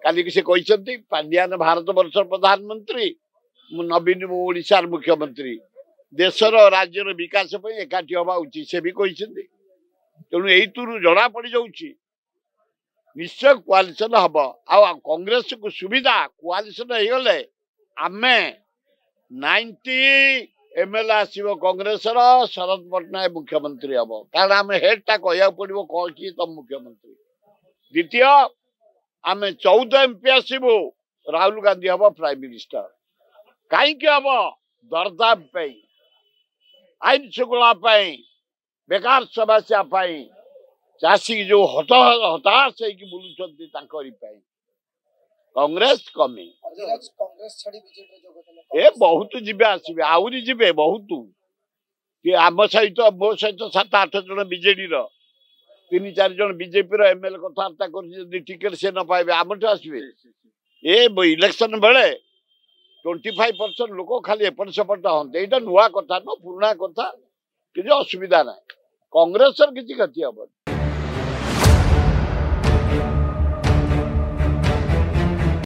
काली से कहते पांड्यान भारत वर्ष प्रधानमंत्री नवीन ओडिशार मुख्यमंत्री देशर राज्यर विकास एकाठी हवा उचित से भी कहते तेणु यू जना पड़ जाऊँ निश्चय कोआलिशन हम आ कांग्रेस को सुविधा कोआलिशन हो गले आमे 90 एमएलए आसव कांग्रेस शरद पट्टनायक मुख्यमंत्री हम कारण आम हेडटा कह पड़ो कौन कि तुम मुख्यमंत्री द्वितीय आम 14 एमपी आसबू राहुल गांधी हम प्राइम मिनिस्टर कहीं हम दरदाम आईन श्रृंखला बेकार समस्या चाषी जो हताश बुलूं कांग्रेस कमी ए बहुत जीवे आसवे आहरी जीवे बहुत आम सहित मो सहित 7-8 जन बीजेडी 3-4 जन बीजेपी एमएलए कथबार्ता कर टिकेट से न पाइबे आम आसवे ए इलेक्शन बेले 25% लोक खाली एपट सेपट हंते यहाँ नुआ कथा न पुराणा कथा कि असुविधा ना कांग्रेस किसी क्षति हम